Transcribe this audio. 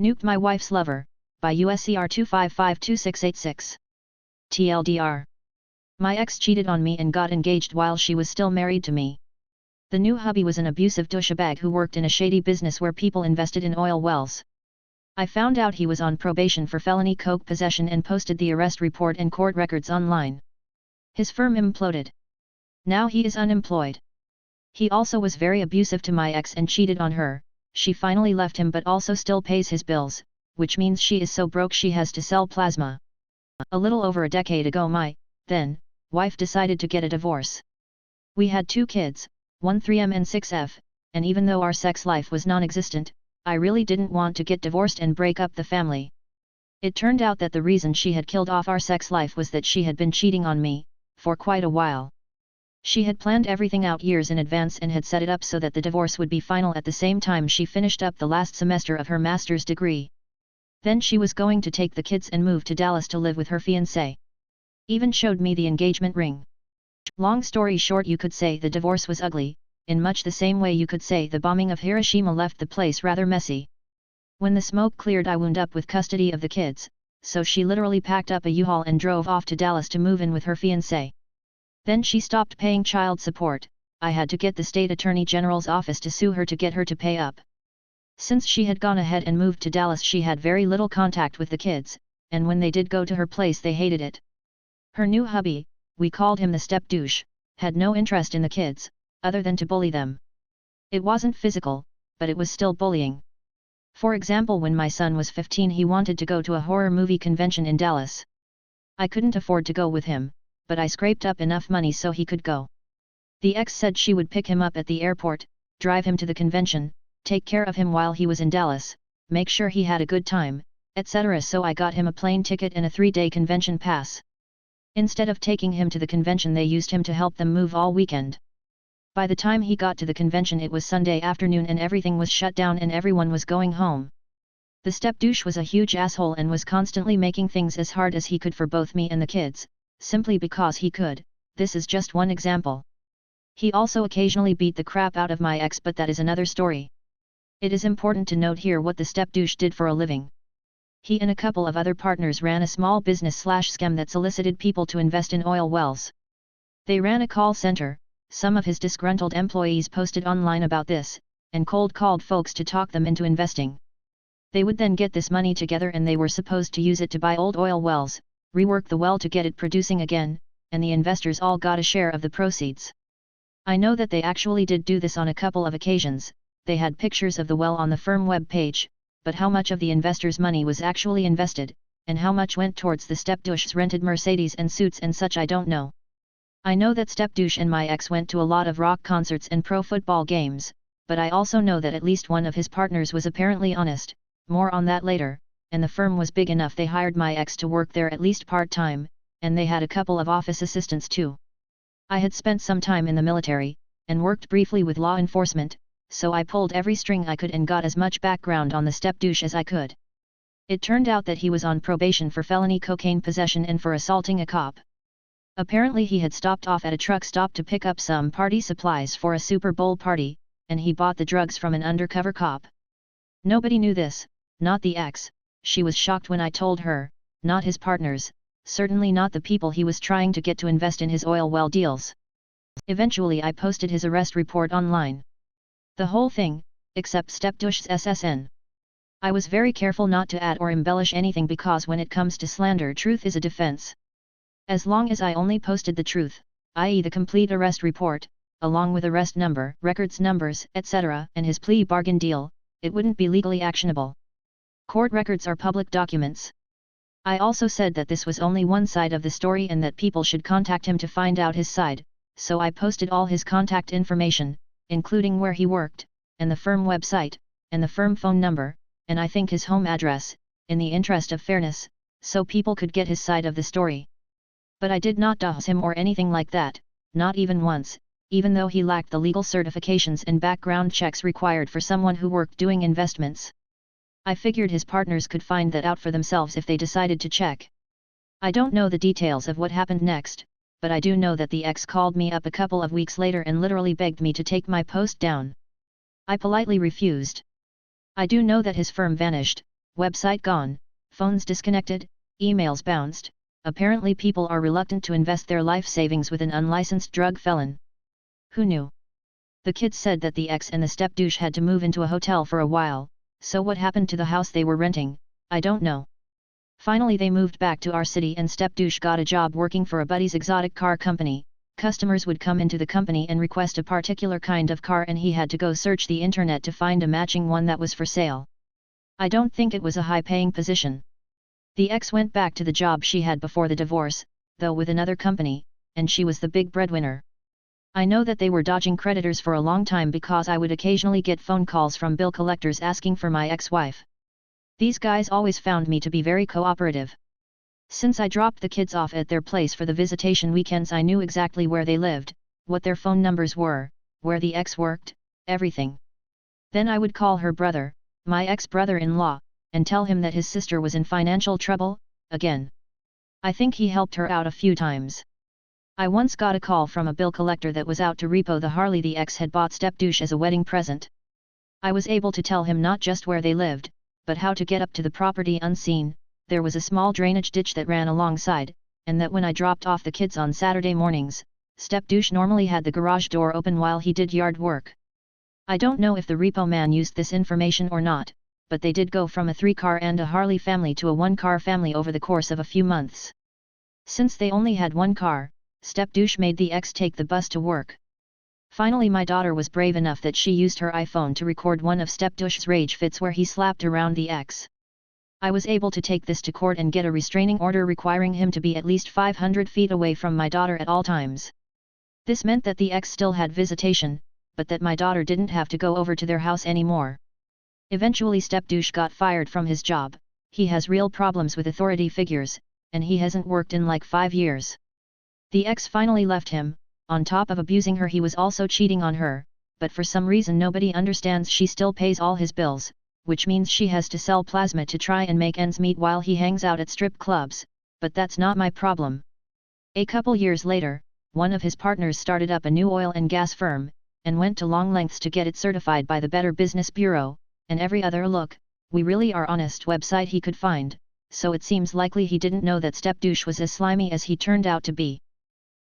Nuked My Wife's Lover, by USCR 2552686. TLDR. My ex cheated on me and got engaged while she was still married to me. The new hubby was an abusive douchebag who worked in a shady business where people invested in oil wells. I found out he was on probation for felony coke possession and posted the arrest report and court records online. His firm imploded. Now he is unemployed. He also was very abusive to my ex and cheated on her. She finally left him but also still pays his bills, which means she is so broke she has to sell plasma. A little over a decade ago my, then, wife decided to get a divorce. We had 2 kids, 1 3M and 6F, and even though our sex life was non-existent, I really didn't want to get divorced and break up the family. It turned out that the reason she had killed off our sex life was that she had been cheating on me, for quite a while. She had planned everything out years in advance and had set it up so that the divorce would be final at the same time she finished up the last semester of her master's degree. Then she was going to take the kids and move to Dallas to live with her fiancé. Even showed me the engagement ring. Long story short, you could say the divorce was ugly, in much the same way you could say the bombing of Hiroshima left the place rather messy. When the smoke cleared, I wound up with custody of the kids, so she literally packed up a U-Haul and drove off to Dallas to move in with her fiancé. Then she stopped paying child support. I had to get the state attorney general's office to sue her to get her to pay up. Since she had gone ahead and moved to Dallas, she had very little contact with the kids, and when they did go to her place they hated it. Her new hubby, we called him the step douche, had no interest in the kids, other than to bully them. It wasn't physical, but it was still bullying. For example, when my son was 15 he wanted to go to a horror movie convention in Dallas. I couldn't afford to go with him, but I scraped up enough money so he could go. The ex said she would pick him up at the airport, drive him to the convention, take care of him while he was in Dallas, make sure he had a good time, etc. So I got him a plane ticket and a 3-day convention pass. Instead of taking him to the convention, they used him to help them move all weekend. By the time he got to the convention it was Sunday afternoon and everything was shut down and everyone was going home. The step douche was a huge asshole and was constantly making things as hard as he could for both me and the kids, simply because he could. This is just one example. He also occasionally beat the crap out of my ex, but that is another story. It is important to note here what the step douche did for a living. He and a couple of other partners ran a small business/scam that solicited people to invest in oil wells. They ran a call center. Some of his disgruntled employees posted online about this, and cold called folks to talk them into investing. They would then get this money together and they were supposed to use it to buy old oil wells, rework the well to get it producing again, and the investors all got a share of the proceeds. I know that they actually did do this on a couple of occasions. They had pictures of the well on the firm web page, but how much of the investors' money was actually invested, and how much went towards the stepdouche's rented Mercedes and suits and such, I don't know. I know that stepdouche and my ex went to a lot of rock concerts and pro football games, but I also know that at least one of his partners was apparently honest, more on that later, and the firm was big enough they hired my ex to work there at least part-time, and they had a couple of office assistants too. I had spent some time in the military, and worked briefly with law enforcement, so I pulled every string I could and got as much background on the step douche as I could. It turned out that he was on probation for felony cocaine possession and for assaulting a cop. Apparently he had stopped off at a truck stop to pick up some party supplies for a Super Bowl party, and he bought the drugs from an undercover cop. Nobody knew this, not the ex. She was shocked when I told her, not his partners, certainly not the people he was trying to get to invest in his oil well deals. Eventually I posted his arrest report online. The whole thing, except stepdouche's SSN. I was very careful not to add or embellish anything because when it comes to slander, truth is a defense. As long as I only posted the truth, i.e. the complete arrest report, along with arrest number, records numbers, etc., and his plea bargain deal, it wouldn't be legally actionable. Court records are public documents. I also said that this was only one side of the story and that people should contact him to find out his side, so I posted all his contact information, including where he worked, and the firm website, and the firm phone number, and I think his home address, in the interest of fairness, so people could get his side of the story. But I did not dox him or anything like that, not even once, even though he lacked the legal certifications and background checks required for someone who worked doing investments. I figured his partners could find that out for themselves if they decided to check. I don't know the details of what happened next, but I do know that the ex called me up a couple of weeks later and literally begged me to take my post down. I politely refused. I do know that his firm vanished, Website gone, phones disconnected, emails bounced. Apparently people are reluctant to invest their life savings with an unlicensed drug felon. Who knew? The kids said that the ex and the step-douche had to move into a hotel for a while, so what happened to the house they were renting, I don't know. Finally they moved back to our city and step-douche got a job working for a buddy's exotic car company. Customers would come into the company and request a particular kind of car and he had to go search the internet to find a matching one that was for sale. I don't think it was a high-paying position. The ex went back to the job she had before the divorce, though with another company, and she was the big breadwinner. I know that they were dodging creditors for a long time because I would occasionally get phone calls from bill collectors asking for my ex-wife. These guys always found me to be very cooperative. Since I dropped the kids off at their place for the visitation weekends, I knew exactly where they lived, what their phone numbers were, where the ex worked, everything. Then I would call her brother, my ex-brother-in-law, and tell him that his sister was in financial trouble, again. I think he helped her out a few times. I once got a call from a bill collector that was out to repo the Harley the ex had bought step-douche as a wedding present. I was able to tell him not just where they lived, but how to get up to the property unseen. There was a small drainage ditch that ran alongside, and that when I dropped off the kids on Saturday mornings, step-douche normally had the garage door open while he did yard work. I don't know if the repo man used this information or not, but they did go from a 3-car and a Harley family to a 1-car family over the course of a few months. Since they only had 1 car, step-douche made the ex take the bus to work. Finally my daughter was brave enough that she used her iPhone to record one of step-douche's rage fits where he slapped around the ex. I was able to take this to court and get a restraining order requiring him to be at least 500 feet away from my daughter at all times. This meant that the ex still had visitation, but that my daughter didn't have to go over to their house anymore. Eventually step-douche got fired from his job. He has real problems with authority figures, and he hasn't worked in like 5 years. The ex finally left him. On top of abusing her, he was also cheating on her, but for some reason nobody understands she still pays all his bills, which means she has to sell plasma to try and make ends meet while he hangs out at strip clubs, but that's not my problem. A couple years later, one of his partners started up a new oil and gas firm, and went to long lengths to get it certified by the Better Business Bureau, and every other look, we really are honest website he could find, so it seems likely he didn't know that step-douche was as slimy as he turned out to be.